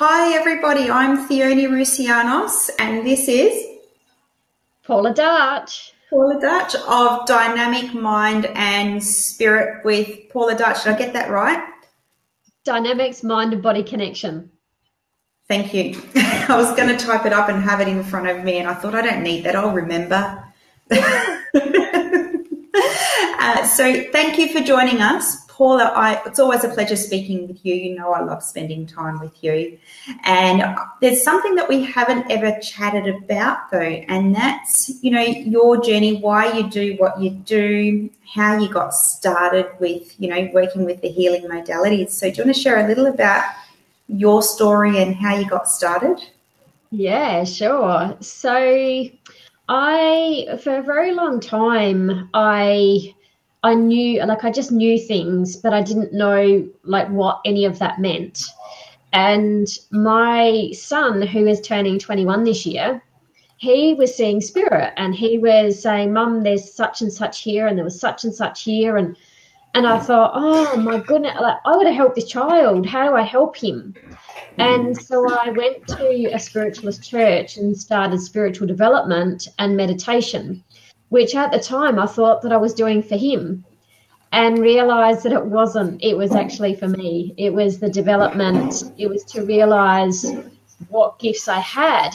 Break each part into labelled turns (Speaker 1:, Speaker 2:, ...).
Speaker 1: Hi everybody, I'm Theone Rousianos and this is
Speaker 2: Paula Dutch.
Speaker 1: Paula Dutch of Dynamic Mind and Spirit with Paula Dutch. Did I get that right?
Speaker 2: Dynamics Mind and Body Connection.
Speaker 1: Thank you. I was going to type it up and have it in front of me and I thought I don't need that, I'll remember. So thank you for joining us. Paula, it's always a pleasure speaking with you. You know I love spending time with you. And there's something that we haven't ever chatted about though, and that's, your journey, why you do what you do, how you got started with, working with the healing modalities. So do you want to share a little about your story and how you got started?
Speaker 2: Yeah, sure. So for a very long time, I knew, like, I just knew things, but I didn't know, like, what any of that meant. And my son, who is turning 21 this year, he was seeing spirit and he was saying, Mum, there's such and such here and there was such and such here. And I thought, oh, my goodness, like, I got to help this child. How do I help him? And so I went to a spiritualist church and started spiritual development and meditation, which at the time I thought that I was doing for him, and realized that it wasn't. It was actually for me. It was the development. It was to realize what gifts I had.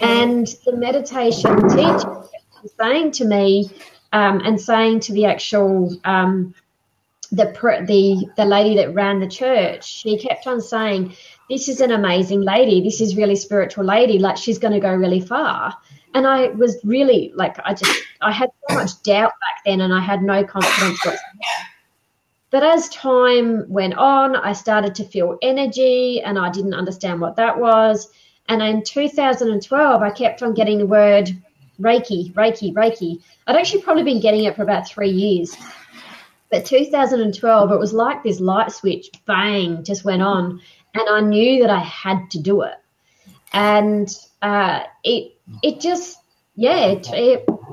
Speaker 2: And the meditation teacher was saying to me, and saying to the actual the lady that ran the church, she kept on saying, this is an amazing lady. This is really spiritual lady. Like, she's going to go really far. And I was really like, I had so much doubt back then and I had no confidence whatsoever. But as time went on, I started to feel energy and I didn't understand what that was. And in 2012, I kept on getting the word Reiki, Reiki, Reiki. I'd actually probably been getting it for about 3 years. But 2012, it was like this light switch, bang, just went on. And I knew that I had to do it. And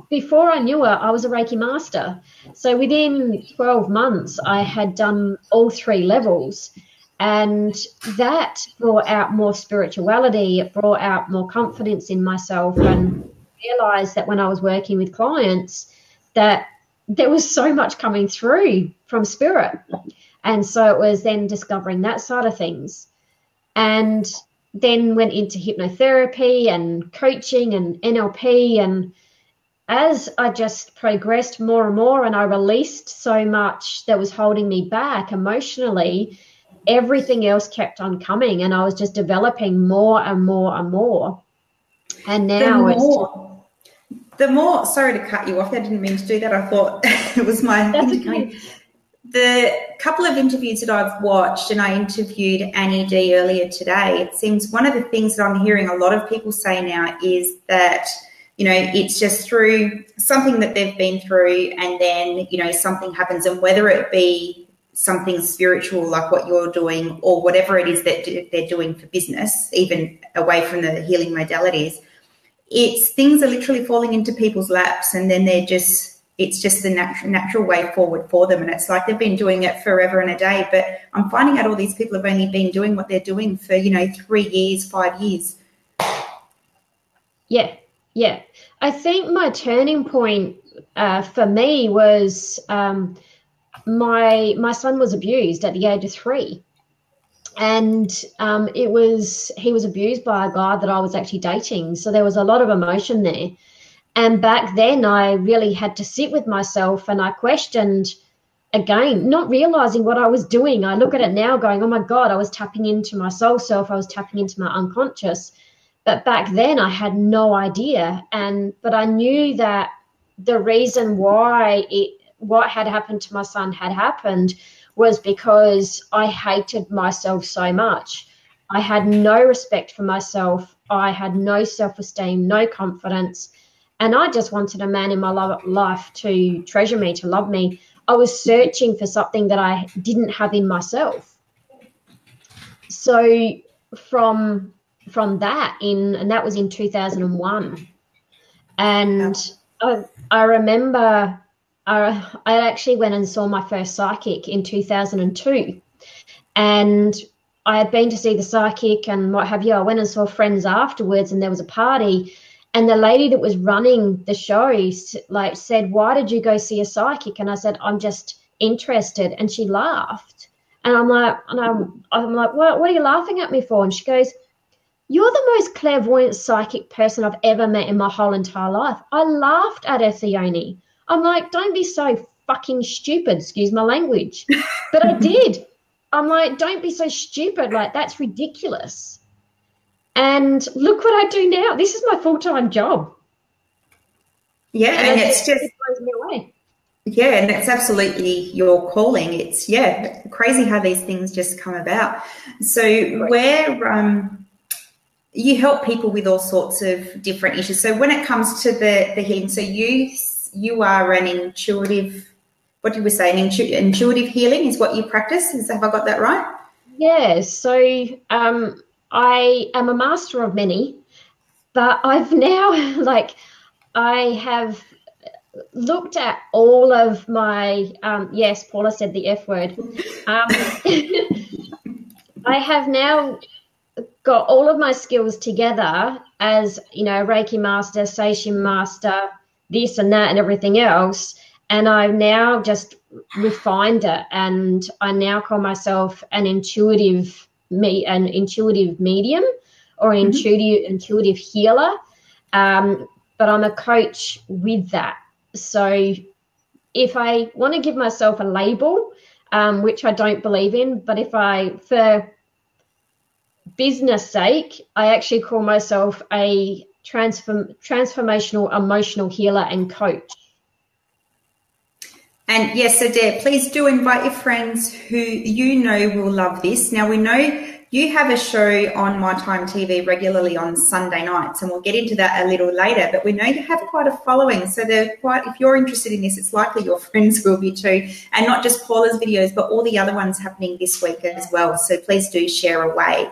Speaker 2: before I knew it, I was a Reiki master. So within 12 months, I had done all 3 levels. And that brought out more spirituality. It brought out more confidence in myself, and realized that when I was working with clients that there was so much coming through from spirit. And so it was then discovering that side of things. And then went into hypnotherapy and coaching and NLP. And as I just progressed more and more and I released so much that was holding me back emotionally, everything else kept on coming and I was just developing more and more and more. And now
Speaker 1: sorry to cut you off. I didn't mean to do that. I thought it was my
Speaker 2: okay.
Speaker 1: The couple of interviews that I've watched, and I interviewed Annie D earlier today, it seems one of the things that I'm hearing a lot of people say now is that, it's just through something that they've been through and then, something happens, and whether it be something spiritual like what you're doing or whatever it is that they're doing for business, even away from the healing modalities, it's things are literally falling into people's laps and then it's just the natural way forward for them. And it's like they've been doing it forever and a day. But I'm finding out all these people have only been doing what they're doing for, 3 years, 5 years.
Speaker 2: Yeah. I think my turning point for me was my son was abused at the age of 3. And he was abused by a guy that I was actually dating. So there was a lot of emotion there. And back then I really had to sit with myself and I questioned, again, not realizing what I was doing. I look at it now going, oh my God, I was tapping into my soul self. I was tapping into my unconscious. But back then I had no idea. But I knew that the reason why what had happened to my son had happened was because I hated myself so much. I had no respect for myself. I had no self-esteem, no confidence. And I just wanted a man in my life to treasure me, to love me. I was searching for something that I didn't have in myself. So from that, and that was in 2001. And I remember I actually went and saw my first psychic in 2002. And I had been to see the psychic and what have you. I went and saw friends afterwards, and there was a party, and the lady that was running the show like said, "Why did you go see a psychic?" And I said, "I'm just interested." And she laughed, and I'm like, what are you laughing at me for? And she goes, "You're the most clairvoyant psychic person I've ever met in my whole entire life." I laughed at her, Theoni. I'm like, don't be so fucking stupid, excuse my language. But I did. I'm like, don't be so stupid. Like, that's ridiculous. And look what I do now. This is my full-time job.
Speaker 1: Yeah, and it's just,
Speaker 2: it blows me away.
Speaker 1: Yeah, and it's absolutely your calling. It's, crazy how these things just come about. So you help people with all sorts of different issues. So when it comes to the healing, so you are an intuitive, what did we say, intuitive healing is what you practice? Have I got that right?
Speaker 2: Yeah, so I am a master of many, but I've now, I have looked at all of my, yes, Paula said the F word. I have now got all of my skills together as, Reiki master, Seishin master, this and that and everything else. And I've now just refined it, and I now call myself an intuitive medium or an intuitive healer. But I'm a coach with that. So if I want to give myself a label, which I don't believe in, but for business sake, I actually call myself a transformational emotional healer and coach.
Speaker 1: And yes, so Deb, please do invite your friends who you know will love this. Now, we know you have a show on My Time TV regularly on Sunday nights, and we'll get into that a little later, but we know you have quite a following. So if you're interested in this, it's likely your friends will be too, and not just Paula's videos, but all the other ones happening this week as well. So please do share away.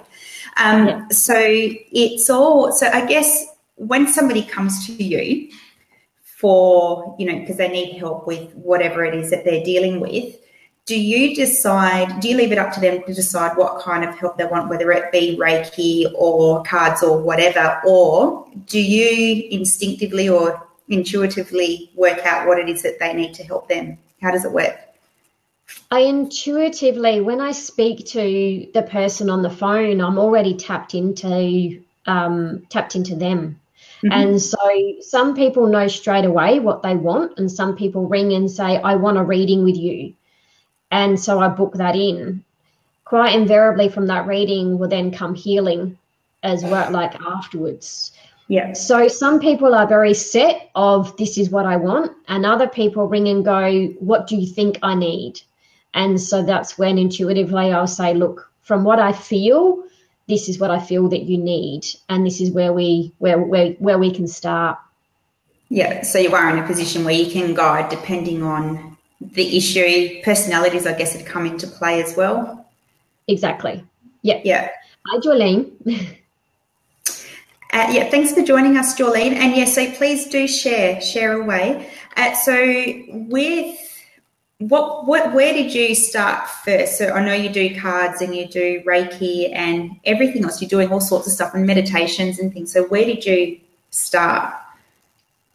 Speaker 1: So I guess when somebody comes to you for, because they need help with whatever it is that they're dealing with, do you leave it up to them to decide what kind of help they want, whether it be Reiki or cards or whatever, or do you instinctively or intuitively work out what it is that they need to help them? How does it work?
Speaker 2: I intuitively, when I speak to the person on the phone, I'm already tapped into them. Mm-hmm. And so some people know straight away what they want, and some people ring and say, "I want a reading with you." And so I book that in. Quite invariably from that reading will then come healing as well, afterwards.
Speaker 1: Yeah.
Speaker 2: So some people are very set of this is what I want, and other people ring and go, "What do you think I need?" And so that's when intuitively I'll say, "Look, from what I feel, this is what I feel that you need, and this is where we can start."
Speaker 1: Yeah, so you are in a position where you can guide depending on the issue. Personalities, I guess, would come into play as well.
Speaker 2: Exactly. Yeah.
Speaker 1: Yeah.
Speaker 2: Hi, Jolene.
Speaker 1: Thanks for joining us, Jolene. And so please do share away. Where did you start first? So I know you do cards and you do Reiki and everything else. You're doing all sorts of stuff and meditations and things. So where did you start?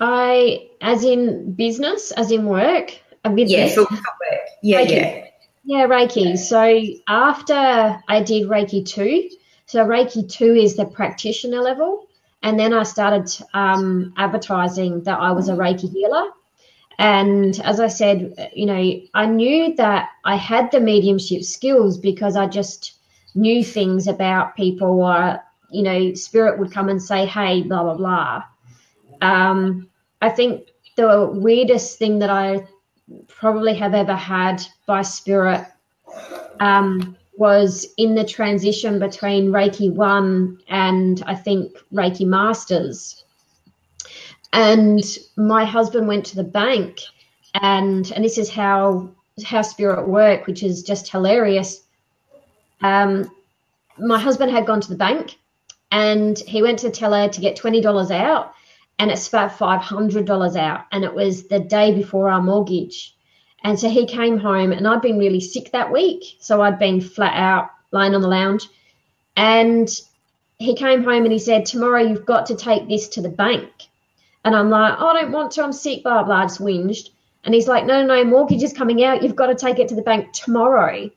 Speaker 2: As in business, as in work?
Speaker 1: Yes, work.
Speaker 2: Reiki. Yeah, Reiki. So after I did Reiki 2, so Reiki 2 is the practitioner level, and then I started advertising that I was a Reiki healer. And as I said, I knew that I had the mediumship skills because I just knew things about people, or, spirit would come and say, "Hey, blah, blah, blah." I think the weirdest thing that I probably have ever had by spirit was in the transition between Reiki 1 and I think Reiki Masters. And my husband went to the bank, and this is how spirit work, which is just hilarious. My husband had gone to the bank, and he went to the teller to get $20 out, and it spat $500 out, and it was the day before our mortgage. And so he came home, and I'd been really sick that week, so I'd been flat out lying on the lounge. And he came home and he said, tomorrow you've got to take this to the bank. And I'm like, oh, I don't want to, I'm sick, blah, blah, just whinged. And he's like, no, mortgage is coming out. You've got to take it to the bank tomorrow.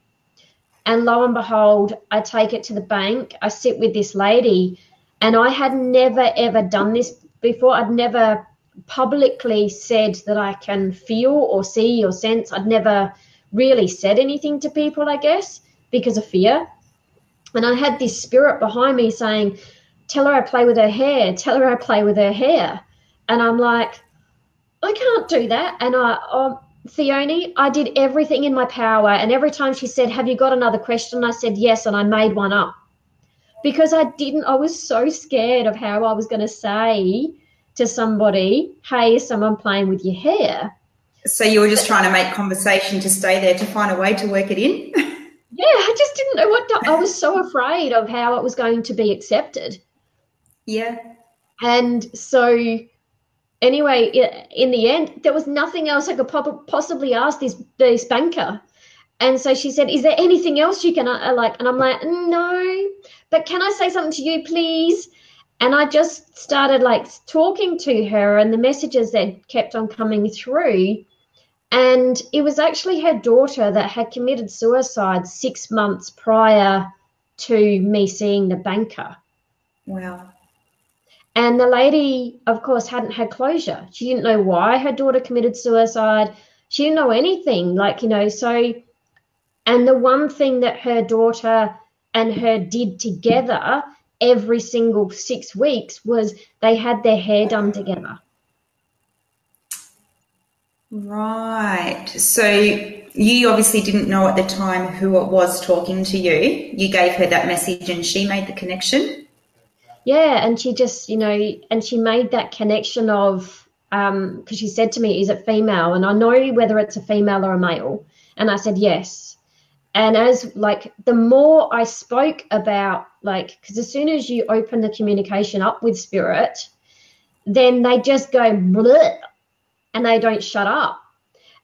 Speaker 2: And lo and behold, I take it to the bank. I sit with this lady, and I had never, ever done this before. I'd never publicly said that I can feel or see or sense. I'd never really said anything to people, I guess, because of fear. And I had this spirit behind me saying, tell her I play with her hair, tell her I play with her hair. And I'm like, I can't do that. And Theone, I did everything in my power. And every time she said, have you got another question? I said, yes. And I made one up because I was so scared of how I was going to say to somebody, hey, is someone playing with your hair?
Speaker 1: So you were just trying to make conversation to stay there to find a way to work it in?
Speaker 2: Yeah, I just didn't know what to, I was so afraid of how it was going to be accepted.
Speaker 1: Yeah.
Speaker 2: And so anyway, in the end, there was nothing else I could possibly ask this banker. And so she said, is there anything else you can like? And I'm like, no, but can I say something to you, please? And I just started like talking to her, and the messages that kept on coming through. And it was actually her daughter that had committed suicide 6 months prior to me seeing the banker.
Speaker 1: Wow.
Speaker 2: And the lady, of course, hadn't had closure. She didn't know why her daughter committed suicide. She didn't know anything, so. And the one thing that her daughter and her did together every single 6 weeks was they had their hair done together.
Speaker 1: Right. So you obviously didn't know at the time who it was talking to you. You gave her that message and she made the connection?
Speaker 2: Yeah, and she just, and she made that connection of, because she said to me, is it female? And I know whether it's a female or a male. And I said, yes. And as the more I spoke about, because as soon as you open the communication up with spirit, then they just go bleh, and they don't shut up.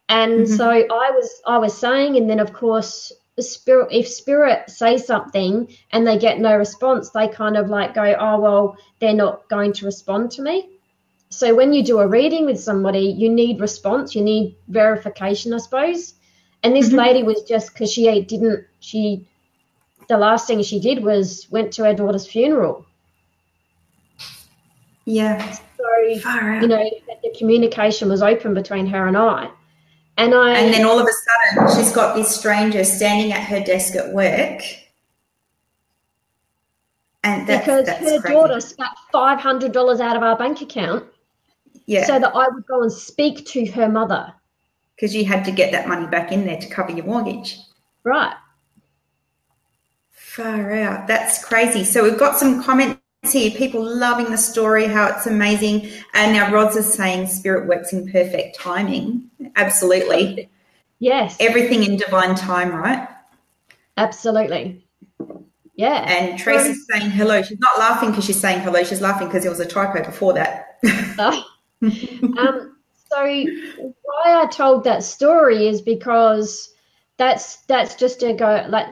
Speaker 2: And so I was saying, and then of course, if spirit says something and they get no response, they kind of go, oh, well, they're not going to respond to me. So when you do a reading with somebody, you need response, you need verification, I suppose. And this lady was just, because the last thing she did was went to her daughter's funeral.
Speaker 1: Yeah.
Speaker 2: So, the communication was open between her and I. And
Speaker 1: then all of a sudden she's got this stranger standing at her desk at work. And that's
Speaker 2: her
Speaker 1: crazy.
Speaker 2: Daughter spat $500 out of our bank account so that I would go and speak to her mother.
Speaker 1: Because you had to get that money back in there to cover your mortgage.
Speaker 2: Right.
Speaker 1: Far out. That's crazy. So we've got some comments here, people loving the story, how it's amazing. And now Rods is saying spirit works in perfect timing. Absolutely.
Speaker 2: Yes.
Speaker 1: Everything in divine time, right?
Speaker 2: Absolutely. Yeah.
Speaker 1: And Tracy's saying hello. She's not laughing because she's saying hello. She's laughing because there was a typo before that.
Speaker 2: So why I told that story is because that's just to go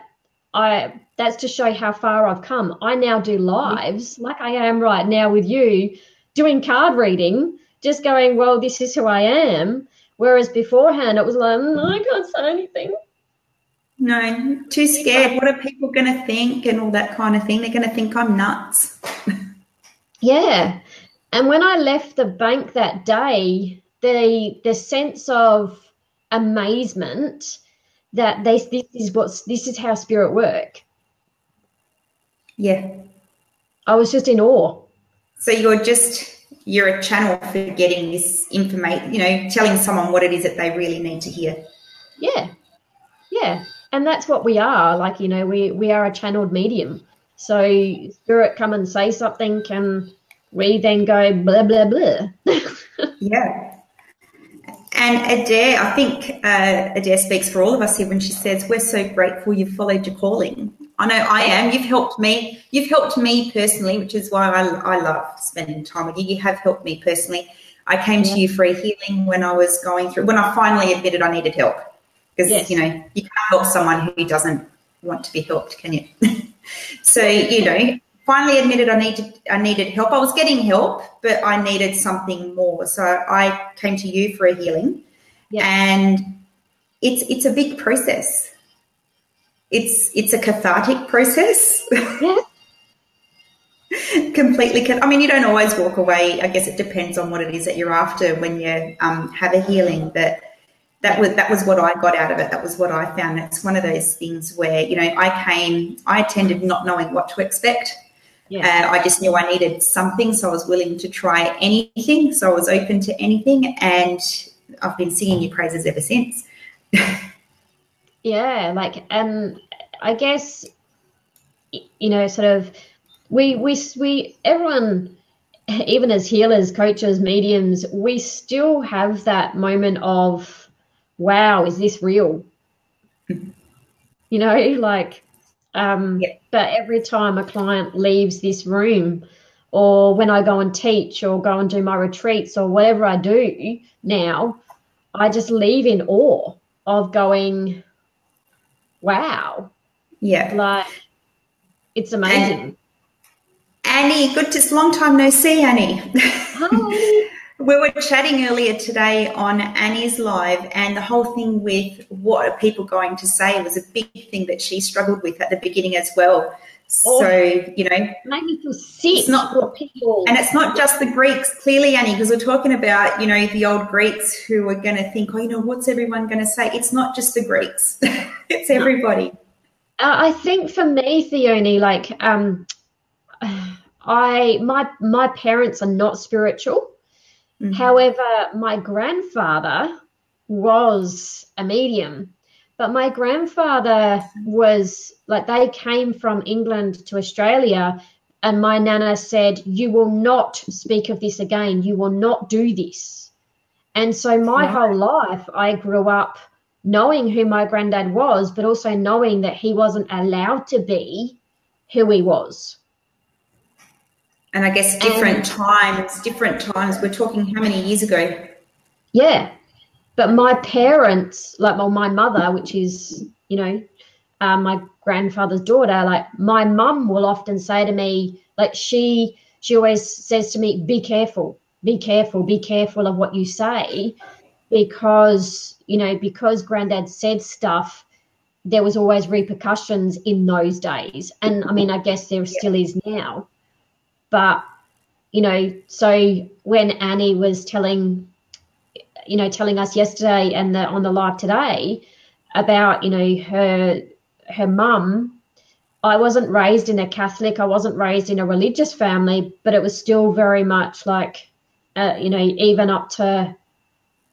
Speaker 2: that's to show how far I've come. I now do lives like I am right now with you, doing card reading, just going, well, this is who I am. Whereas beforehand it was like, I can't say anything.
Speaker 1: No, too scared. What are people going to think and all that kind of thing? They're going to think I'm nuts. Yeah.
Speaker 2: And when I left the bank that day, the sense of amazement that this is how spirit work.
Speaker 1: Yeah.
Speaker 2: I was just in awe.
Speaker 1: So you're a channel for getting this information, telling someone what it is that they really need to hear.
Speaker 2: Yeah. Yeah. And that's what we are. We are a channeled medium. So spirit come and say something, can we then go blah, blah, blah.
Speaker 1: Yeah. And Adair, I think Adair speaks for all of us here when she says, we're so grateful you've followed your calling. I know I am. You've helped me. You've helped me personally, which is why I love spending time with you. You have helped me personally. I came to you for a healing when I finally admitted I needed help. Because, you can't help someone who doesn't want to be helped, can you? So, you know, finally admitted I needed help. I was getting help, but I needed something more. So I came to you for a healing.
Speaker 2: Yep.
Speaker 1: And it's a big process. It's a cathartic process.
Speaker 2: Yeah.
Speaker 1: Completely. I mean, you don't always walk away. I guess it depends on what it is that you're after when you have a healing. But that was what I got out of it. That was what I found. It's one of those things where, you know, I attended not knowing what to expect.
Speaker 2: Yeah.
Speaker 1: I just knew I needed something, so I was willing to try anything. So I was open to anything, and I've been singing your praises ever since.
Speaker 2: Yeah, like, I guess, you know, sort of, we everyone, even as healers, coaches, mediums, we still have that moment of, wow, is this real? You know, like, but every time a client leaves this room, or when I go and teach or go and do my retreats or whatever I do now, I just leave in awe of going, wow.
Speaker 1: Yeah.
Speaker 2: Like, it's amazing.
Speaker 1: Annie, long time no see, Annie.
Speaker 2: Hi.
Speaker 1: We were chatting earlier today on Annie's live, and the whole thing with what are people going to say was a big thing that she struggled with at the beginning as well. So, you know,
Speaker 2: made me feel sick.
Speaker 1: It's not,
Speaker 2: people.
Speaker 1: And it's not just the Greeks, clearly, Annie, because we're talking about, you know, the old Greeks who are going to think, oh, you know, what's everyone going to say? It's not just the Greeks. It's everybody.
Speaker 2: I think for me, Theoni, like, my parents are not spiritual. Mm-hmm. However, my grandfather was a medium, but my grandfather was like, they came from England to Australia, and my nana said, you will not speak of this again. You will not do this. And so my whole life, I grew up knowing who my granddad was, but also knowing that he wasn't allowed to be who he was.
Speaker 1: And I guess different times. We're talking how many years ago?
Speaker 2: Yeah. But my parents, like, well, my mother, which is, you know, my grandfather's daughter, like, my mum will often say to me, like, she always says to me, be careful of what you say, because, you know, because granddad said stuff, there was always repercussions in those days. And I mean, I guess there still is now. But, you know, so when Annie was telling us yesterday and on the live today about, you know, her mum, I wasn't raised in a Catholic, I wasn't raised in a religious family, but it was still very much like, you know, even up to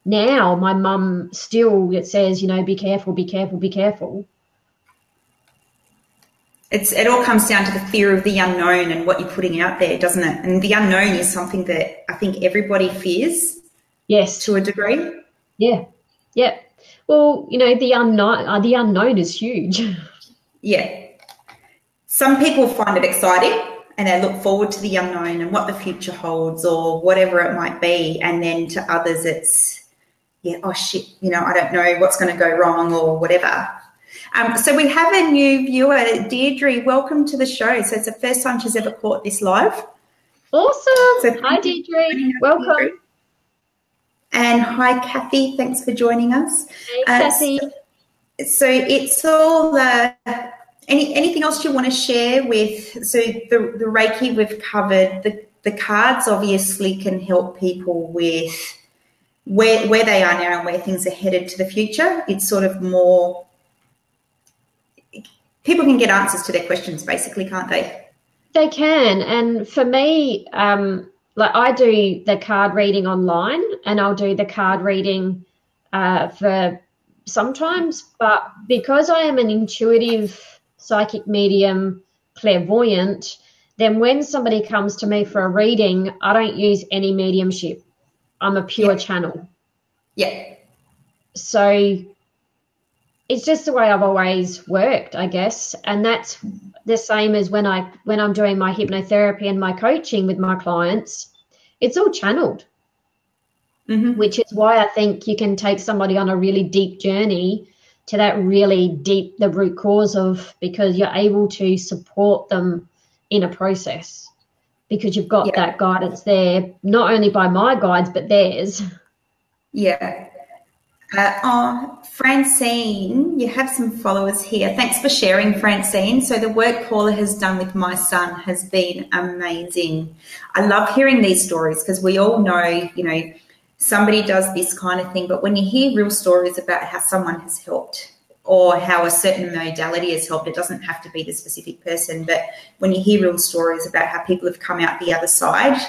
Speaker 2: now, my mum still, it says, you know, be careful.
Speaker 1: It all comes down to the fear of the unknown and what you're putting out there, doesn't it? And the unknown is something that I think everybody fears.
Speaker 2: Yes.
Speaker 1: To a degree.
Speaker 2: Yeah. Yeah. Well, you know, the unknown is huge.
Speaker 1: Yeah. Some people find it exciting and they look forward to the unknown and what the future holds or whatever it might be. And then to others, it's, yeah, oh shit, you know, I don't know what's going to go wrong or whatever. So we have a new viewer, Deirdre. Welcome to the show. So it's the first time she's ever caught this live.
Speaker 2: Awesome. So hi, Deirdre. Welcome. Deirdre.
Speaker 1: And hi, Kathy. Thanks for joining us.
Speaker 2: Hey, Kathy.
Speaker 1: So it's all anything else you want to share with? So the Reiki we've covered. The cards obviously can help people with where they are now and where things are headed to the future. It's sort of more. People can get answers to their questions, basically, can't they?
Speaker 2: They can. And for me, like, I do the card reading online, and I'll do the card reading for sometimes. But because I am an intuitive psychic medium, clairvoyant, then when somebody comes to me for a reading, I don't use any mediumship. I'm a pure channel.
Speaker 1: Yeah.
Speaker 2: So it's just the way I've always worked, I guess. And that's the same as when I'm doing my hypnotherapy and my coaching with my clients. It's all channeled, which is why I think you can take somebody on a really deep journey to that really deep, the root cause of, because you're able to support them in a process because you've got that guidance there, not only by my guides, but theirs.
Speaker 1: Yeah. Francine, you have some followers here. Thanks for sharing, Francine. So the work Paula has done with my son has been amazing. I love hearing these stories because we all know, somebody does this kind of thing, but when you hear real stories about how someone has helped or how a certain modality has helped, it doesn't have to be the specific person, but when you hear real stories about how people have come out the other side,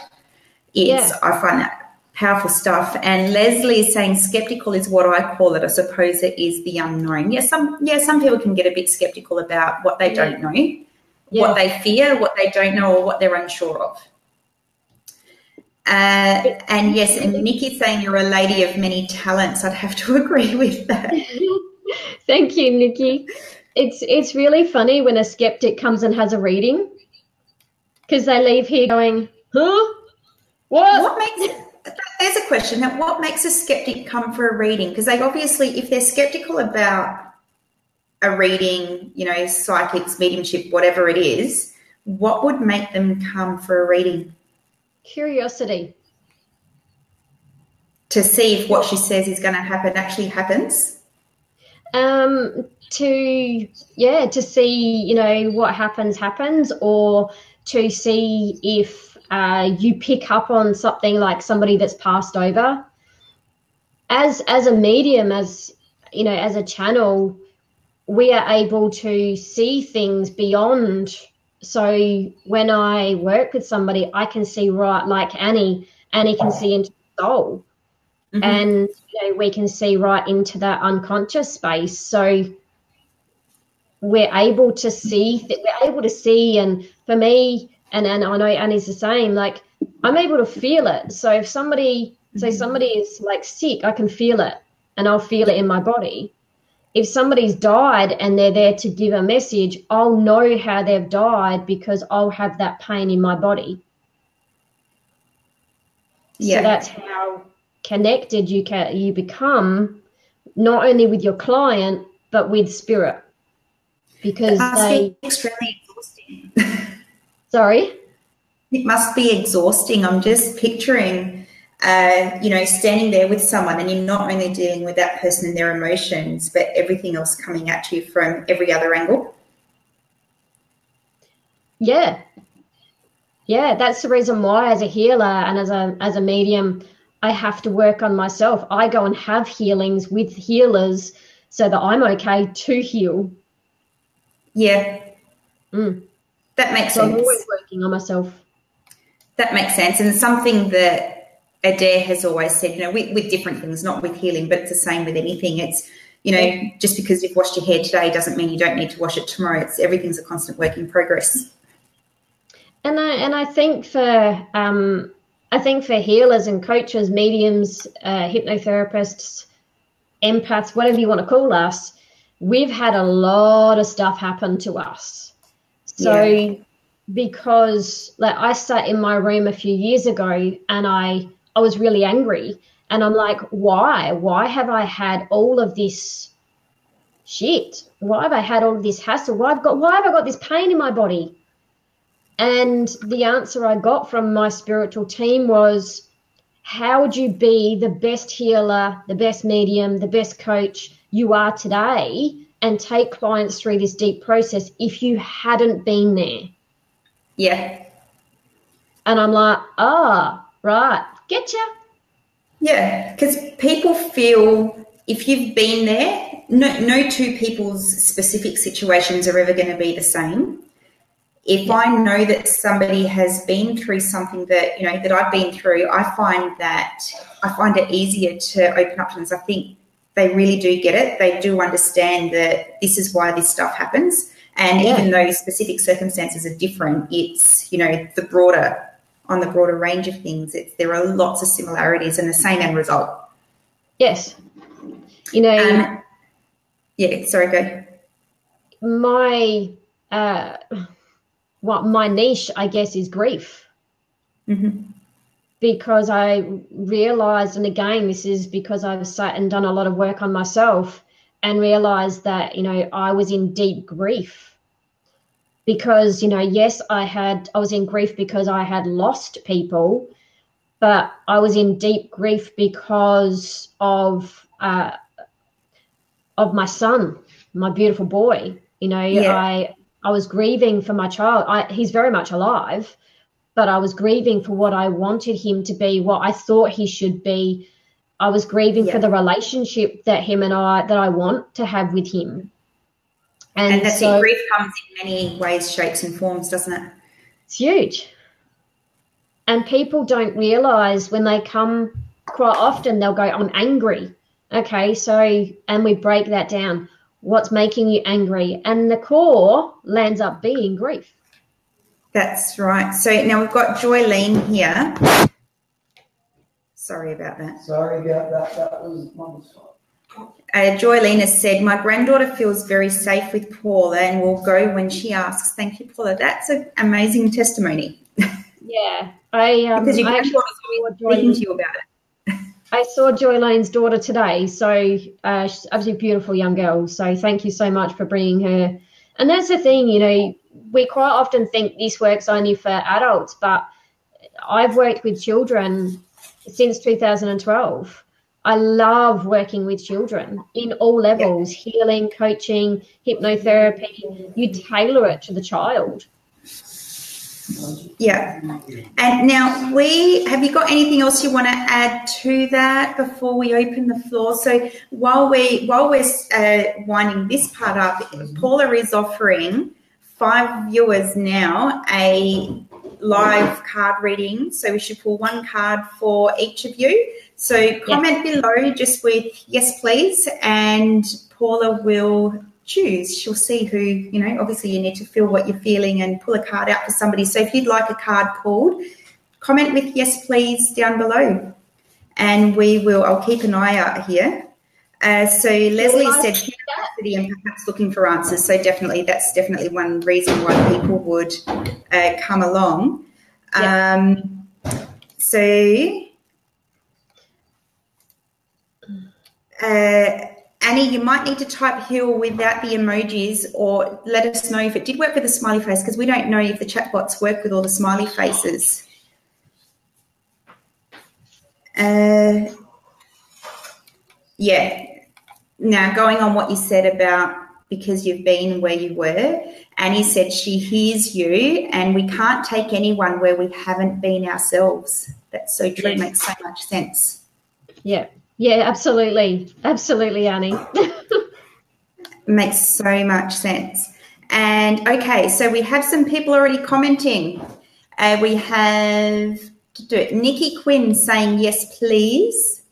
Speaker 1: I find that powerful stuff. And Leslie is saying skeptical is what I call it. I suppose it is the unknown. Some people can get a bit skeptical about what they don't know, what they fear, what they don't know, or what they're unsure of. And yes, and Nikki's saying you're a lady of many talents. I'd have to agree with that.
Speaker 2: Thank you, Nikki. It's really funny when a skeptic comes and has a reading because they leave here going, huh?
Speaker 1: There's a question. Now, what makes a skeptic come for a reading? Because they obviously, if they're skeptical about a reading, psychics, mediumship, whatever it is, what would make them come for a reading?
Speaker 2: Curiosity.
Speaker 1: To see if what she says is going to happen actually happens?
Speaker 2: To see, what happens, or to see if you pick up on something like somebody that's passed over. As a medium, as a channel, we are able to see things beyond. So when I work with somebody, I can see right, like Annie can see into the soul. Mm-hmm. And we can see right into that unconscious space. So we're able to see, and for me, and I know Annie's the same, like I'm able to feel it. So if somebody is like sick, I can feel it and I'll feel it in my body. If somebody's died and they're there to give a message, I'll know how they've died because I'll have that pain in my body. Yeah. So that's how connected you become, not only with your client but with spirit, because they extremely exhausting. Sorry,
Speaker 1: it must be exhausting. I'm just picturing standing there with someone and you're not only dealing with that person and their emotions but everything else coming at you from every other angle.
Speaker 2: Yeah, that's the reason why as a healer and as a medium I have to work on myself. I go and have healings with healers so that I'm okay to heal.
Speaker 1: Yeah. That makes sense.
Speaker 2: I'm always working on myself.
Speaker 1: That makes sense. And something that Adair has always said, with different things, not with healing, but it's the same with anything. It's, just because you've washed your hair today doesn't mean you don't need to wash it tomorrow. Everything's a constant work in progress.
Speaker 2: And I think for healers and coaches, mediums, hypnotherapists, empaths, whatever you want to call us, we've had a lot of stuff happen to us. So because I sat in my room a few years ago and I was really angry and I'm like, why have I had all of this shit? Why have I had all of this hassle? Why have I got this pain in my body? And the answer I got from my spiritual team was, how would you be the best healer, the best medium, the best coach you are today and take clients through this deep process if you hadn't been there?
Speaker 1: Yeah.
Speaker 2: And I'm like, right, getcha.
Speaker 1: Yeah, because people feel if you've been there, no two people's specific situations are ever going to be the same. If I know that somebody has been through something that, that I've been through, I find it easier to open up to them. I think they really do get it. They do understand that this is why this stuff happens. And even though specific circumstances are different, it's, on the broader range of things, there are lots of similarities and the same end result.
Speaker 2: Yes.
Speaker 1: Sorry, go.
Speaker 2: My niche, I guess, is grief.
Speaker 1: Mm-hmm.
Speaker 2: Because I realized, and again, this is because I've sat and done a lot of work on myself, and realized that, I was in deep grief because, yes, I was in grief because I had lost people, but I was in deep grief because of my son, my beautiful boy. I was grieving for my child. He's very much alive, but I was grieving for what I wanted him to be, what I thought he should be. I was grieving for the relationship that I want to have with him.
Speaker 1: And that's it. Grief comes in many ways, shapes and forms, doesn't it?
Speaker 2: It's huge. And people don't realize when they come, quite often they'll go, I'm angry. Okay, and we break that down. What's making you angry? And the core lands up being grief.
Speaker 1: That's right. So now we've got Joylene here. Sorry about that.
Speaker 3: That was Mum's fault.
Speaker 1: Joylene has said, my granddaughter feels very safe with Paula and will go when she asks. Thank you, Paula. That's an amazing testimony.
Speaker 2: Yeah.
Speaker 1: Because your granddaughter's always speaking to you about it.
Speaker 2: I saw Joylene's daughter today, so she's absolutely beautiful young girl. So thank you so much for bringing her. And that's the thing, we quite often think this works only for adults, but I've worked with children since 2012. I love working with children in all levels, healing, coaching, hypnotherapy. You tailor it to the child.
Speaker 1: Yeah. And now have you got anything else you want to add to that before we open the floor? So while we're winding this part up, Paula is offering 5 viewers now a live card reading. So we should pull one card for each of you. So comment below just with yes, please, and Paula will choose. She'll see who, obviously you need to feel what you're feeling and pull a card out for somebody. So if you'd like a card pulled, comment with yes, please down below. And I'll keep an eye out here. So Leslie said curiosity and perhaps looking for answers. So that's definitely one reason why people would come along. Annie, you might need to type heal without the emojis, or let us know if it did work with the smiley face, because we don't know if the chatbots work with all the smiley faces. Now, going on what you said about because you've been where you were, Annie said she hears you, and we can't take anyone where we haven't been ourselves. That's so true. It makes so much sense.
Speaker 2: Yeah, absolutely. Absolutely, Annie.
Speaker 1: Makes so much sense. And okay, so we have some people already commenting. We have Nikki Quinn saying yes, please.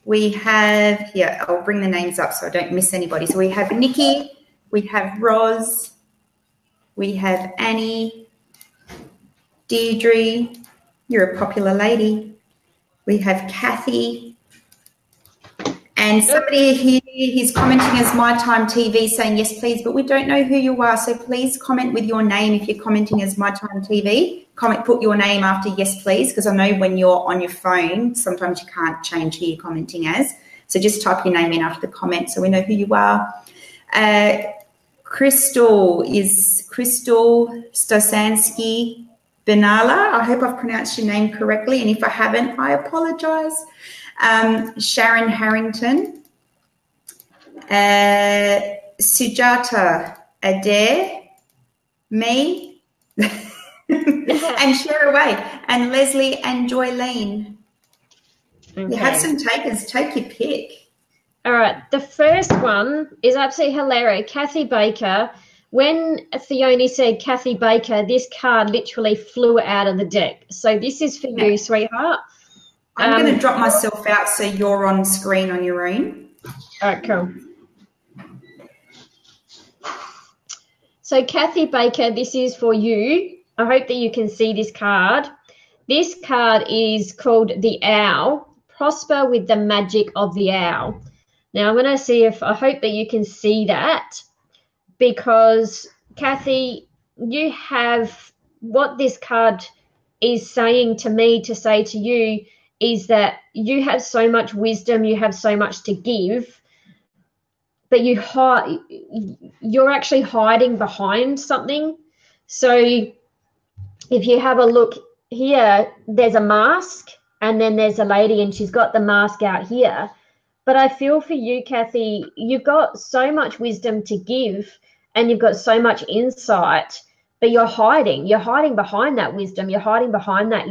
Speaker 1: We have I'll bring the names up so I don't miss anybody. So we have Nikki, we have Roz, we have Annie, Deirdre, you're a popular lady. We have Kathy, and somebody here is commenting as My Time TV saying yes, please, but we don't know who you are. So please comment with your name if you're commenting as My Time TV. Put your name after yes, please, because I know when you're on your phone, sometimes you can't change who you're commenting as. So just type your name in after the comment so we know who you are. Crystal Stosansky Benala. I hope I've pronounced your name correctly, and if I haven't, I apologise. Sharon Harrington, Sujata Adair, me, and share away, and Leslie and Joylene. Okay. You have some takers. Take your pick.
Speaker 2: All right. The first one is absolutely hilarious. Kathy Baker. When Theone said Kathy Baker, this card literally flew out of the deck. So this is for you, sweetheart.
Speaker 1: I'm going to drop myself out so you're on screen on your own.
Speaker 2: All right, cool. So Kathy Baker, this is for you. I hope that you can see this card. This card is called the Owl. Prosper with the magic of the owl. Now I'm going to I hope that you can see that. Because, Kathy, you have what this card is saying to me to say to you is that you have so much wisdom, you have so much to give, but you're actually hiding behind something. So if you have a look here, there's a mask, and then there's a lady, and she's got the mask out here. But I feel for you, Kathy, you've got so much wisdom to give, and you've got so much insight, but you're hiding behind that wisdom. You're hiding behind that.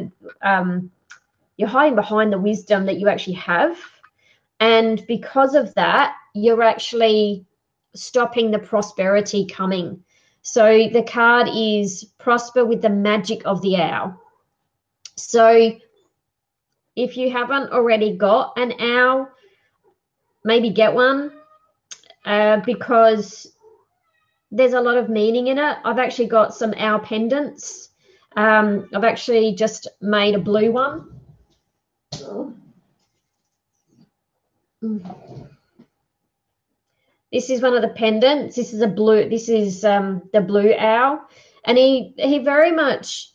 Speaker 2: You're hiding behind the wisdom that you actually have. And because of that, you're actually stopping the prosperity coming. So the card is prosper with the magic of the owl. So if you haven't already got an owl, maybe get one, because there's a lot of meaning in it. I've actually got some owl pendants. I've actually just made a blue one. This is one of the pendants. This is a blue. This is the blue owl, and he very much.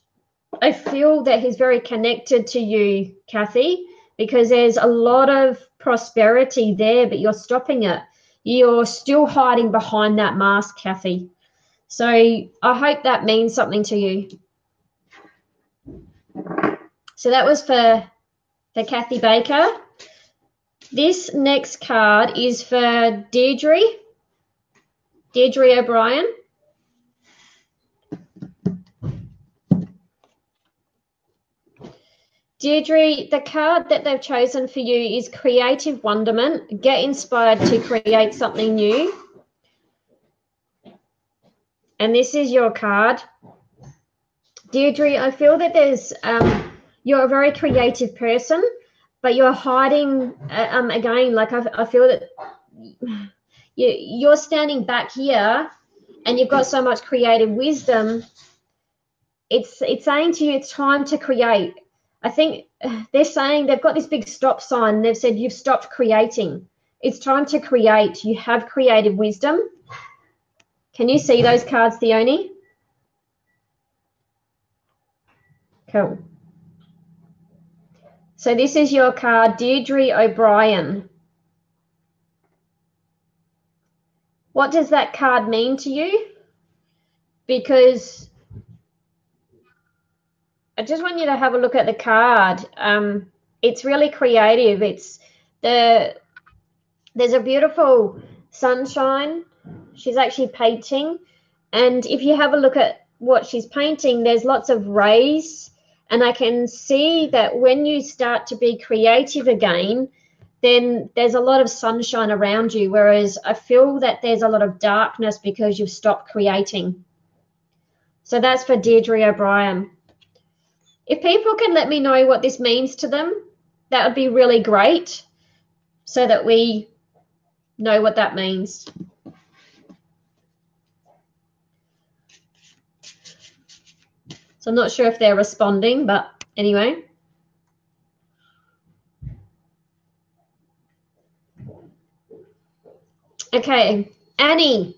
Speaker 2: I feel that he's very connected to you, Kathy, because there's a lot of prosperity there, but you're stopping it. You're still hiding behind that mask, Kathy. So I hope that means something to you. So that was for Kathy Baker. This next card is for Deirdre O'Brien. Deirdre, the card that they've chosen for you is Creative Wonderment. Get inspired to create something new. And this is your card. Deirdre, I feel that there's you're a very creative person, but you're hiding again. Like I feel that you're standing back here, and you've got so much creative wisdom. It's saying to you, it's time to create. I think they're saying they've got this big stop sign. They've said you've stopped creating. It's time to create. You have creative wisdom. Can you see those cards, Theoni? Cool. So this is your card, Deirdre O'Brien. What does that card mean to you? Because I just want you to have a look at the card. It's really creative. There's a beautiful sunshine. She's actually painting. And if you have a look at what she's painting, there's lots of rays. And I can see that when you start to be creative again, then there's a lot of sunshine around you. Whereas I feel that there's a lot of darkness because you've stopped creating. So that's for Deirdre O'Brien. If people can let me know what this means to them, that would be really great, so that we know what that means. So I'm not sure if they're responding, but anyway. Okay, Annie.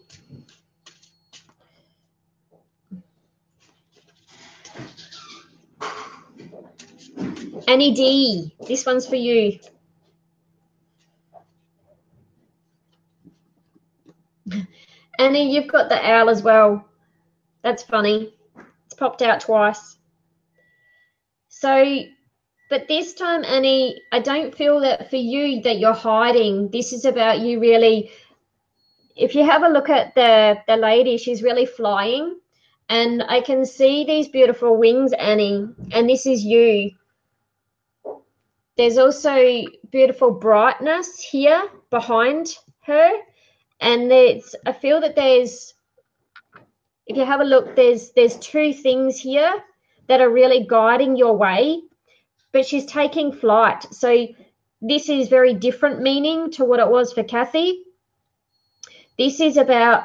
Speaker 2: Annie D, this one's for you. Annie, you've got the owl as well. That's funny. It's popped out twice. So, but this time, Annie, I don't feel that for you that you're hiding. This is about you really. If you have a look at the lady, she's really flying. And I can see these beautiful wings, Annie, and this is you. There's also beautiful brightness here behind her. And I feel that there's, if you have a look, there's two things here that are really guiding your way, but she's taking flight. So this is very different meaning to what it was for Kathy. This is about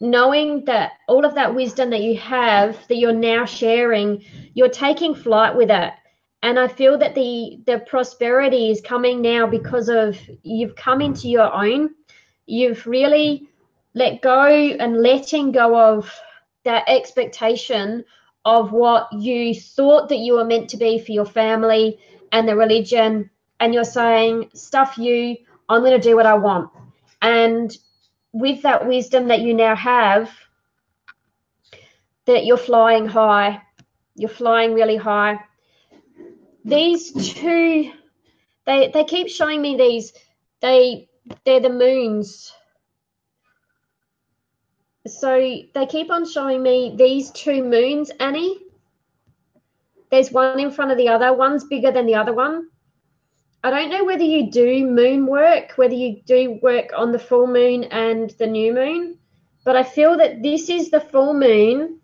Speaker 2: knowing that all of that wisdom that you have, that you're now sharing, you're taking flight with it. And I feel that the prosperity is coming now because of you've come into your own. You've really let go and letting go of that expectation of what you thought that you were meant to be for your family and the religion. And you're saying, stuff you, I'm going to do what I want. And with that wisdom that you now have, that you're flying high. You're flying really high. These two, they keep showing me these. They're the moons. So they keep on showing me these two moons, Annie. There's one in front of the other. One's bigger than the other one. I don't know whether you do moon work, whether you do work on the full moon and the new moon, but I feel that this is the full moon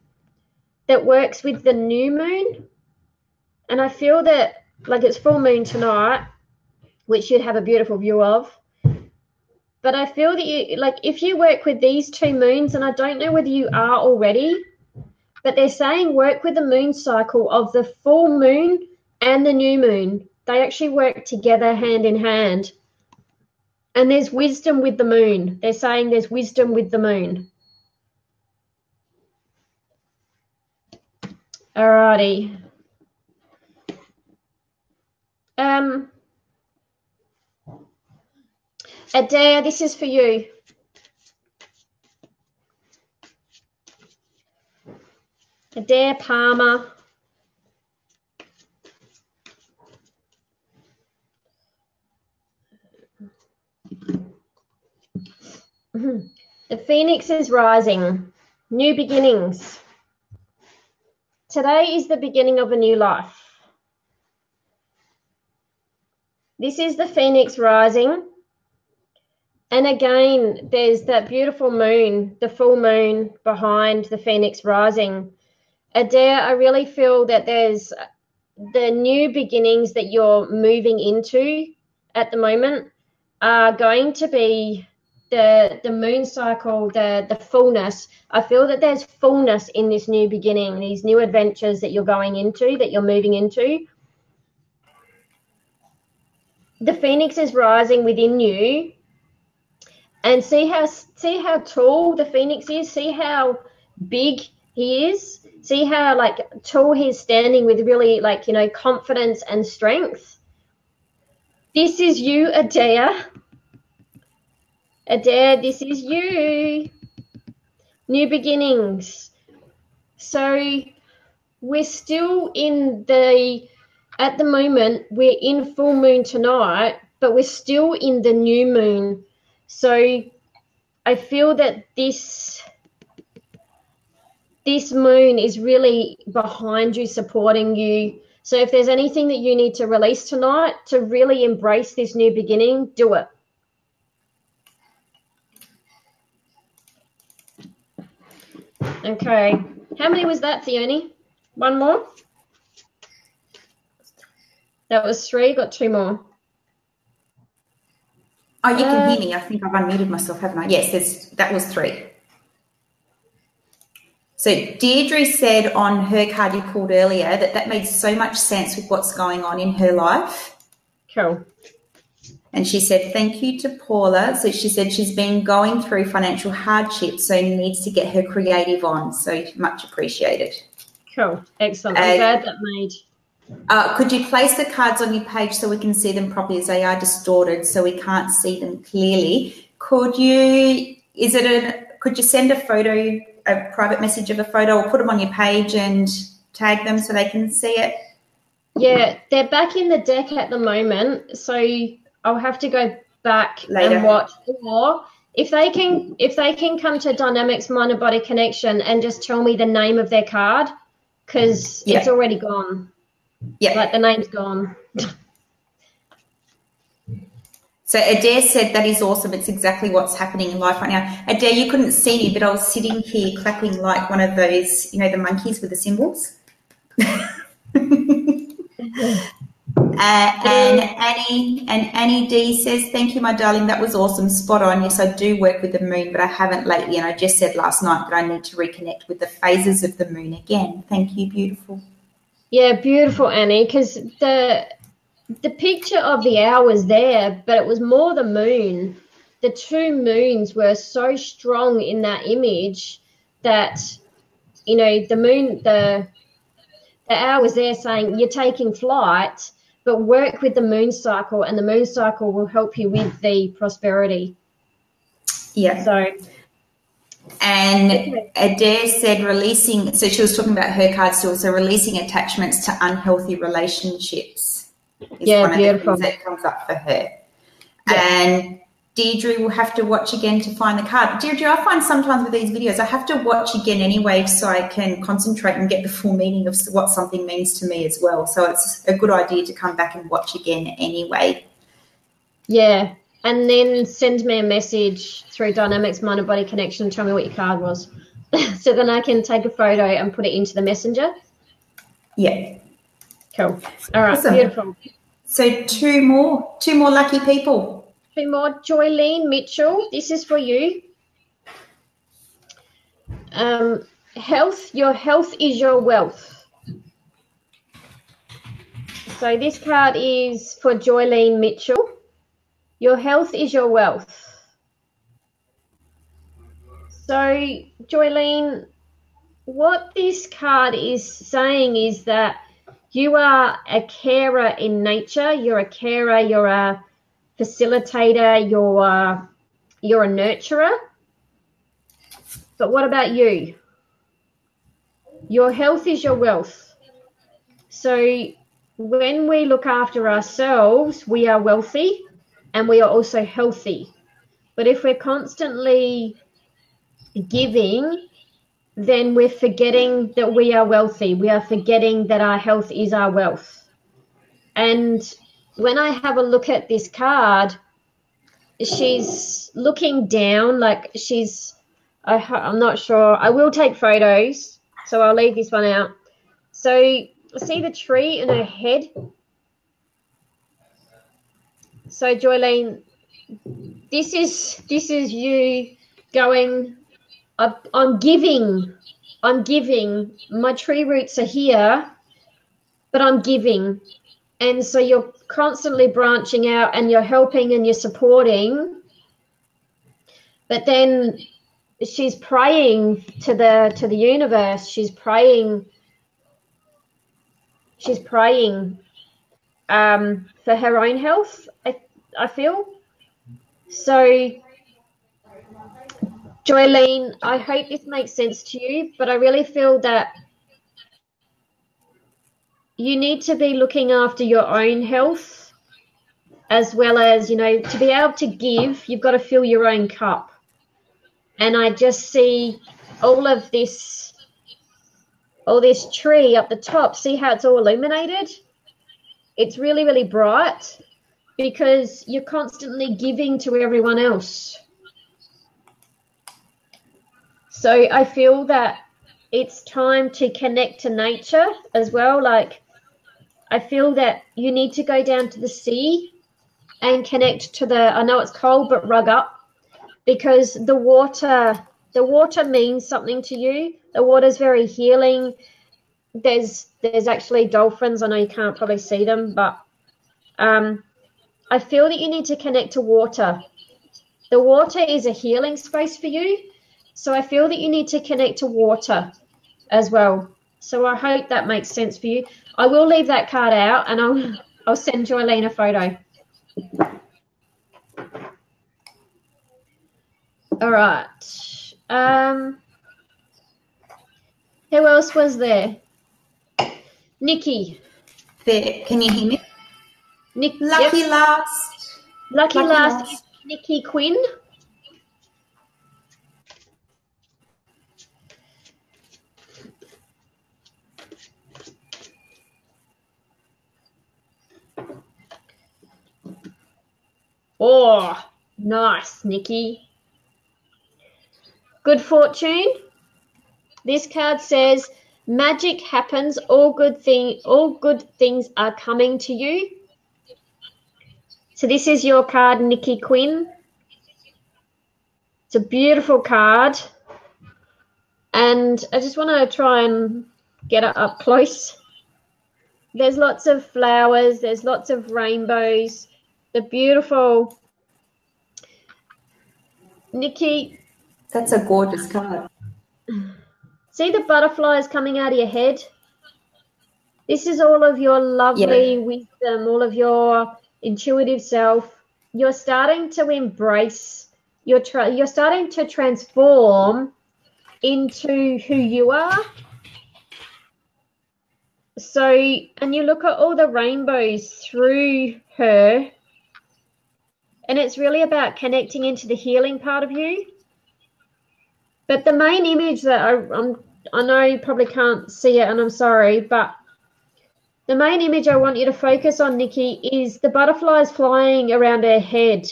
Speaker 2: that works with the new moon. And I feel that, like, it's full moon tonight, which you'd have a beautiful view of. But I feel that you, like, if you work with these two moons, and I don't know whether you are already, but they're saying work with the moon cycle of the full moon and the new moon. They actually work together hand in hand. And there's wisdom with the moon. They're saying there's wisdom with the moon. Alrighty. Adair, this is for you. Adair Palmer. The Phoenix is rising. New beginnings. Today is the beginning of a new life. This is the Phoenix rising. And again, there's that beautiful moon, the full moon behind the Phoenix rising. Adair, I really feel that there's the new beginnings that you're moving into at the moment are going to be the moon cycle, the fullness. I feel that there's fullness in this new beginning, these new adventures that you're going into, that you're moving into. The Phoenix is rising within you, and see how tall the Phoenix is. See how big he is. See how, like, tall he's standing with really, like, you know, confidence and strength. This is you, Adair. Adair, this is you. New beginnings. So we're still in at the moment, we're in full moon tonight, but we're still in the new moon. So I feel that this moon is really behind you, supporting you. So if there's anything that you need to release tonight to really embrace this new beginning, do it. Okay. How many was that, Fiona? One more? That was 3. Got 2 more.
Speaker 1: Oh, you can hear me. I think I've unmuted myself, haven't I? Yes, that was 3. So Deirdre said on her card you called earlier that made so much sense with what's going on in her life.
Speaker 2: Cool.
Speaker 1: And she said, thank you to Paula. So she said she's been going through financial hardship, so needs to get her creative on. So much appreciated.
Speaker 2: Cool. Excellent. I'm glad that made.
Speaker 1: Could you place the cards on your page so we can see them properly, as they are distorted, so we can't see them clearly? Could you send a photo, a private message of a photo, or put them on your page and tag them so they can see it?
Speaker 2: Yeah, they're back in the deck at the moment, so I'll have to go back
Speaker 1: later
Speaker 2: and watch. Or if they can come to Dynamics Mind and Body Connection and just tell me the name of their card, because it's already gone. Yeah, like the name's gone.
Speaker 1: So Adair said that is awesome. It's exactly what's happening in life right now. Adair, you couldn't see me, but I was sitting here clapping like one of those, you know, the monkeys with the cymbals. And Annie D says, thank you, my darling. That was awesome. Spot on. Yes, I do work with the moon, but I haven't lately. And I just said last night that I need to reconnect with the phases of the moon again. Thank you. Beautiful.
Speaker 2: Yeah, beautiful, Annie, because the picture of the owl was there, but it was more the moon. The 2 moons were so strong in that image that, you know, the moon, the owl was there saying you're taking flight, but work with the moon cycle, and the moon cycle will help you with the prosperity.
Speaker 1: Yeah.
Speaker 2: So,
Speaker 1: and Adair said releasing, so she was talking about her cards too, so releasing attachments to unhealthy relationships is one of the things that comes up for her. Yeah. And Deirdre will have to watch again to find the card. Deirdre, I find sometimes with these videos, I have to watch again anyway so I can concentrate and get the full meaning of what something means to me as well. So it's a good idea to come back and watch again anyway.
Speaker 2: Yeah, and then send me a message through Dynamics Mind and Body Connection and tell me what your card was. So then I can take a photo and put it into the messenger.
Speaker 1: Yeah.
Speaker 2: Cool. All right, awesome. Beautiful.
Speaker 1: So two more lucky people.
Speaker 2: Two more. Joylene Mitchell, this is for you. Health, your health is your wealth. So this card is for Joylene Mitchell. Your health is your wealth. So, Joylene, what this card is saying is that you are a carer in nature. You're a carer, you're a facilitator, you're a nurturer. But what about you? Your health is your wealth. So when we look after ourselves, we are wealthy and we are also healthy. But if we're constantly giving, then we're forgetting that we are wealthy. We are forgetting that our health is our wealth. And when I have a look at this card, she's looking down like I'm not sure. I will take photos, so I'll leave this one out. So see the tree in her head? So Joylene, this is you going, I'm giving. My tree roots are here, but I'm giving. And so you're constantly branching out and you're helping and you're supporting. But then she's praying to the universe. She's praying for her own health, I feel. So Joylene, I hope this makes sense to you, but I really feel that you need to be looking after your own health as well as, to be able to give, you've got to fill your own cup. And I just see all this tree up the top. See how it's all illuminated? It's really, really bright because you're constantly giving to everyone else. So I feel that it's time to connect to nature as well. Like, I feel that you need to go down to the sea and connect to I know it's cold, but rug up, because the water means something to you. The water's very healing. There's actually dolphins. I know you can't probably see them, but I feel that you need to connect to water. The water is a healing space for you. So I feel that you need to connect to water as well. So I hope that makes sense for you. I will leave that card out and I'll send Joylene a photo. All right. Who else was there? Nikki.
Speaker 1: There. Can you hear me?
Speaker 2: Lucky
Speaker 1: yep. Last.
Speaker 2: Lucky last is Nikki Quinn. Oh, nice, Nikki. Good fortune. This card says, magic happens, all good things are coming to you. So this is your card, Nikki Quinn. It's a beautiful card. And I just want to try and get it up close. There's lots of flowers, there's lots of rainbows. The beautiful Nikki.
Speaker 1: That's a gorgeous card.
Speaker 2: See the butterflies coming out of your head? This is all of your lovely wisdom, all of your intuitive self. You're starting to embrace you're starting to transform into who you are. So, and you look at all the rainbows through her, and it's really about connecting into the healing part of you. But the main image that I know you probably can't see it, and I'm sorry, but the main image I want you to focus on, Nikki, is the butterflies flying around her head.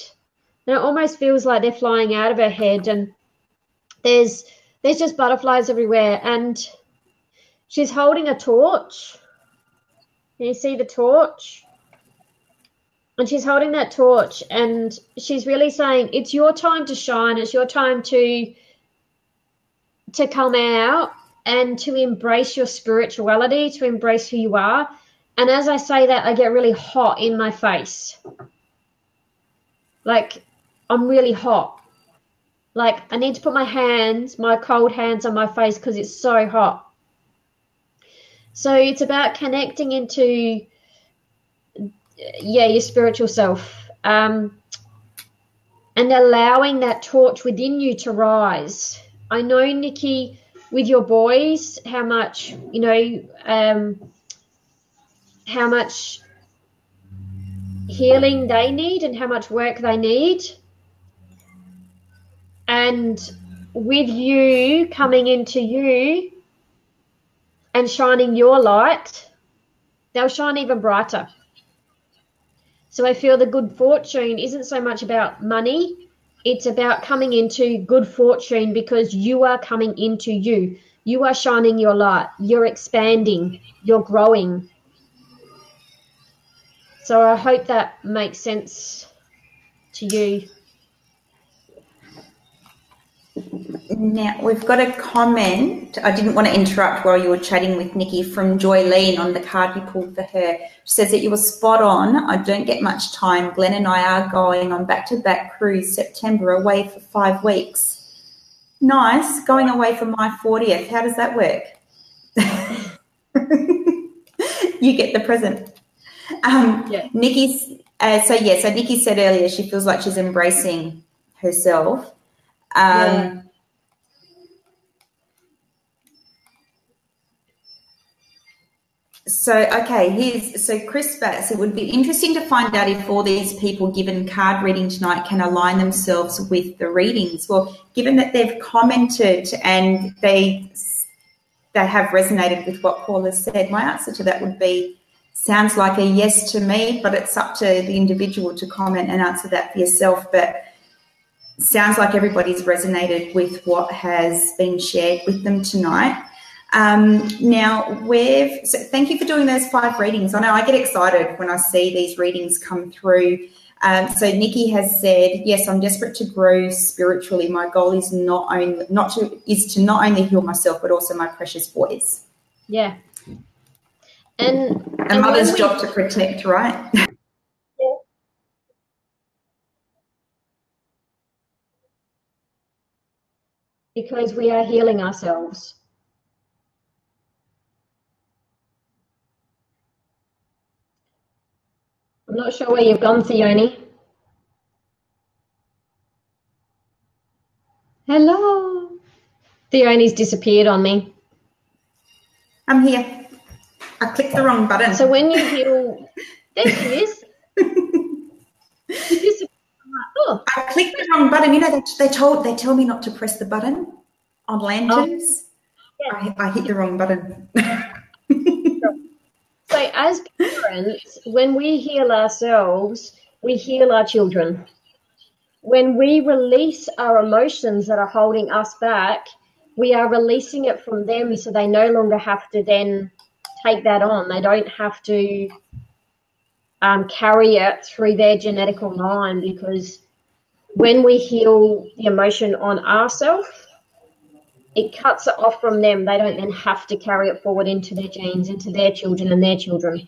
Speaker 2: And it almost feels like they're flying out of her head, and there's just butterflies everywhere, and she's holding a torch. Can you see the torch? And she's holding that torch, and she's really saying, it's your time to shine. It's your time to come out and to embrace your spirituality, to embrace who you are. And as I say that, I get really hot in my face. Like, I'm really hot. Like, I need to put my cold hands on my face because it's so hot. So it's about connecting into, your spiritual self, and allowing that torch within you to rise. I know, Nikki, with your boys, how much, how much healing they need and how much work they need. And with you coming into you and shining your light, they'll shine even brighter. So I feel the good fortune isn't so much about money. It's about coming into good fortune because you are coming into you. You are shining your light. You're expanding. You're growing. So I hope that makes sense to you.
Speaker 1: Now, we've got a comment. I didn't want to interrupt while you were chatting with Nikki, from Joylene on the card you pulled for her. She says that you were spot on. I don't get much time. Glenn and I are going on back-to-back cruise September, away for 5 weeks. Nice. Going away for my 40th. How does that work? You get the present.
Speaker 2: Yeah.
Speaker 1: So Nikki said earlier she feels like she's embracing herself. So Chris Batts, it would be interesting to find out if all these people given card reading tonight can align themselves with the readings. Well, given that they've commented and they have resonated with what Paul has said, my answer to that would be, sounds like a yes to me, but it's up to the individual to comment and answer that for yourself. But sounds like everybody's resonated with what has been shared with them tonight. So thank you for doing those 5 readings. I know I get excited when I see these readings come through. So Nikki has said, yes, I'm desperate to grow spiritually. My goal is to not only heal myself, but also my precious boys.
Speaker 2: Yeah.
Speaker 1: And a mother's job to protect, right?
Speaker 2: Yeah. Because we are healing ourselves. I'm not sure where you've gone, Theone. Hello. Theone's disappeared on me.
Speaker 1: I'm here. I clicked the wrong button.
Speaker 2: So when you heal, there she is.
Speaker 1: I clicked the wrong button. You know, they tell me not to press the button on lanterns. Oh. Yeah. I hit the wrong button.
Speaker 2: So as parents, when we heal ourselves, we heal our children. When we release our emotions that are holding us back, we are releasing it from them, so they no longer have to then take that on. They don't have to carry it through their genetical line, because when we heal the emotion on ourselves, it cuts it off from them. They don't then have to carry it forward into their genes, into their children and their children.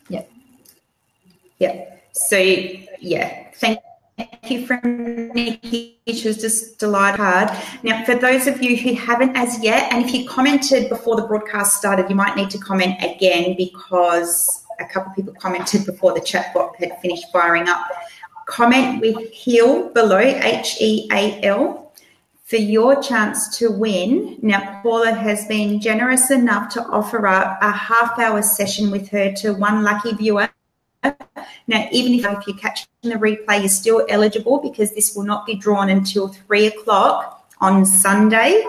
Speaker 2: Yeah.
Speaker 1: Yeah. So, yeah, thank you from Nikki. She was just delighted hard. Now, for those of you who haven't as yet, and if you commented before the broadcast started, you might need to comment again, because a couple of people commented before the chat bot had finished firing up. comment with HEAL below, HEAL, for your chance to win. Now, Paula has been generous enough to offer up a half-hour session with her to one lucky viewer. Now, even if you're catching the replay, you're still eligible because this will not be drawn until 3 o'clock on Sunday.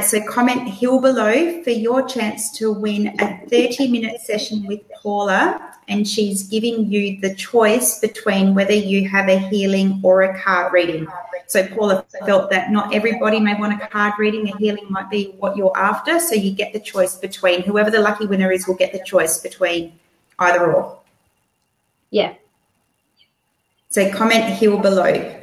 Speaker 1: So comment HEAL below for your chance to win a 30-minute session with Paula, and she's giving you the choice between whether you have a healing or a card reading. So Paula felt that not everybody may want a card reading. A healing might be what you're after, so you get the choice between, whoever the lucky winner is will get the choice between either or.
Speaker 2: Yeah.
Speaker 1: So comment HEAL below.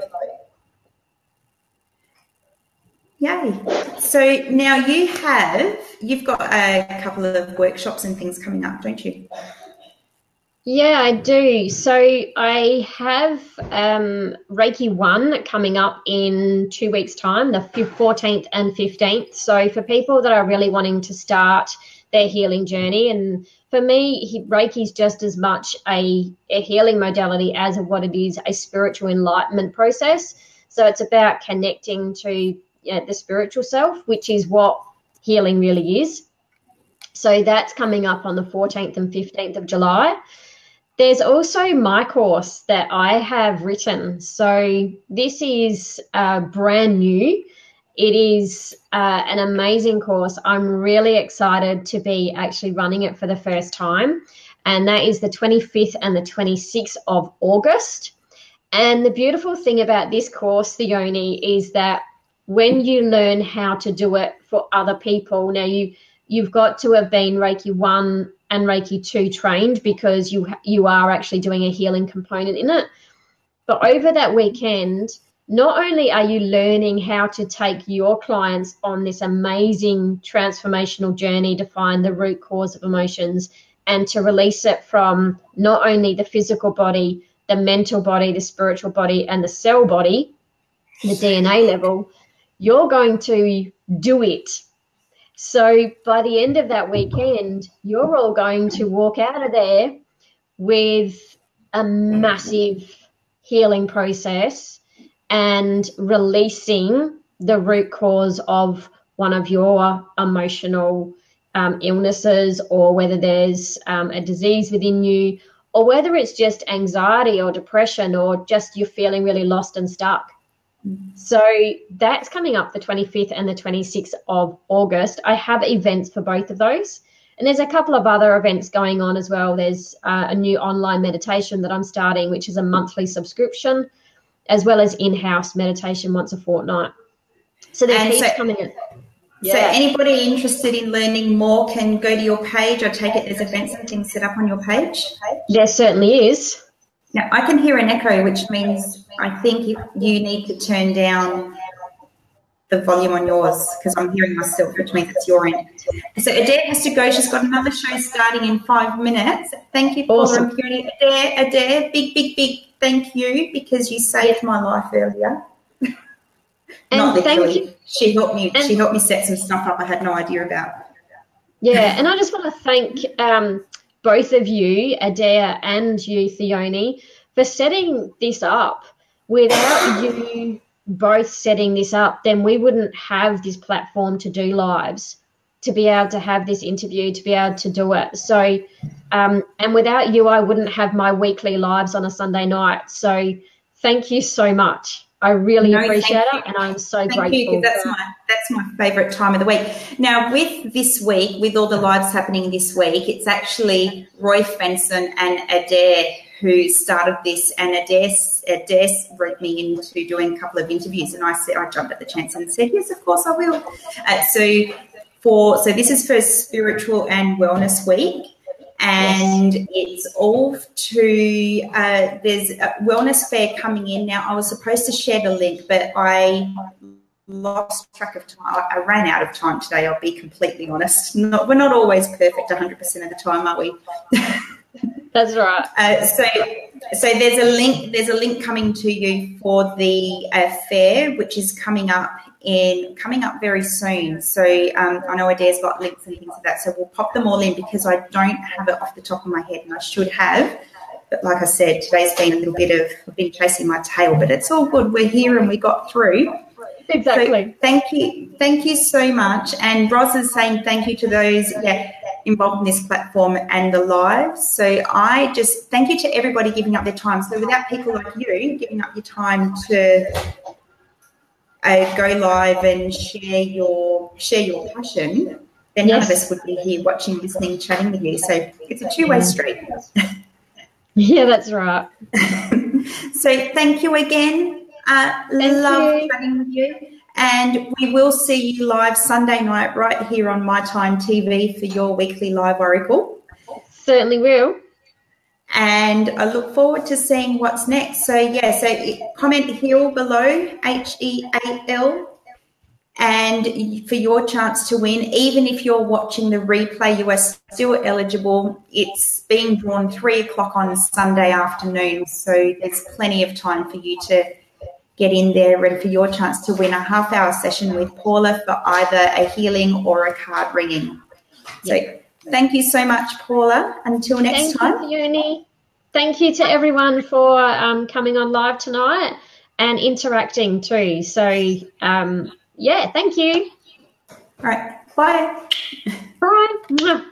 Speaker 1: Yay. So now you've got a couple of workshops and things coming up, don't you?
Speaker 2: Yeah, I do. So I have Reiki 1 coming up in 2 weeks' time, the 14th and 15th. So for people that are really wanting to start their healing journey, and for me, Reiki is just as much a healing modality as what it is a spiritual enlightenment process. So it's about connecting to the spiritual self, which is what healing really is. So that's coming up on the 14th and 15th of July. There's also my course that I have written. So this is brand new. It is an amazing course. I'm really excited to be actually running it for the first time. And that is the 25th and the 26th of August. And the beautiful thing about this course, Theoni, is that when you learn how to do it for other people, now you've got to have been Reiki 1 and Reiki 2 trained, because you are actually doing a healing component in it. But over that weekend, not only are you learning how to take your clients on this amazing transformational journey to find the root cause of emotions and to release it from not only the physical body, the mental body, the spiritual body, and the cell body, the DNA level, you're going to do it. So by the end of that weekend, you're all going to walk out of there with a massive healing process and releasing the root cause of one of your emotional illnesses, or whether there's a disease within you, or whether it's just anxiety or depression, or just you're feeling really lost and stuck. So that's coming up the 25th and the 26th of August. I have events for both of those. And there's a couple of other events going on as well. There's a new online meditation that I'm starting, which is a monthly subscription, as well as in-house meditation once a fortnight. So there's heaps coming in. Yeah.
Speaker 1: So anybody interested in learning more can go to your page. I take it there's events and things set up on your page?
Speaker 2: There certainly is.
Speaker 1: Now, I can hear an echo, which means I think you need to turn down the volume on yours, because I'm hearing myself, which means it's your end. So Adair has to go. She's got another show starting in 5 minutes. Thank you, Paula and Purity. Adair, big thank you, because you saved my life earlier. Not literally. She helped me set some stuff up I had no idea about.
Speaker 2: Yeah, and I just want to thank both of you, Adair and you, Theoni, for setting this up. Without you both setting this up, then we wouldn't have this platform to do lives, to be able to have this interview, to be able to do it. So, and without you, I wouldn't have my weekly lives on a Sunday night. So thank you so much. I really appreciate it, and I'm so grateful.
Speaker 1: Thank you, because that's my favourite time of the week. Now, with this week, with all the lives happening this week, it's actually Roy Fenson and Adair who started this, and Adair wrote me into doing a couple of interviews, and I jumped at the chance and said, yes, of course I will. So this is for Spiritual and Wellness Week. And it's all to, there's a wellness fair coming in. Now, I was supposed to share the link, but I lost track of time. I ran out of time today, I'll be completely honest. We're not always perfect 100% of the time, are we?
Speaker 2: That's right.
Speaker 1: So there's a link coming to you for the fair, which is coming up very soon. So I know Adair's got links and things like that, so we'll pop them all in, because I don't have it off the top of my head, and I should have. But like I said, today's been a little bit of, I've been chasing my tail, but it's all good. We're here and we got through.
Speaker 2: Exactly.
Speaker 1: So thank you so much. And Roz is saying thank you to those involved in this platform and the live. So I just thank you to everybody giving up their time. So without people like you giving up your time to go live and share your passion, then none of us would be here watching, listening, chatting with you. So it's a two-way street.
Speaker 2: Yeah, that's right.
Speaker 1: So thank you again. Love chatting with you. And we will see you live Sunday night right here on My Time TV for your weekly live Oracle.
Speaker 2: Certainly will.
Speaker 1: And I look forward to seeing what's next. So, comment HEAL below, HEAL, and for your chance to win. Even if you're watching the replay, you are still eligible. It's being drawn 3 o'clock on Sunday afternoon, so there's plenty of time for you to get in there and for your chance to win a half-hour session with Paula for either a healing or a card ringing. So thank you so much, Paula. Until next time.
Speaker 2: Thank you, Fiona. Thank you to everyone for coming on live tonight and interacting too. So, thank you.
Speaker 1: All right. Bye.
Speaker 2: Bye.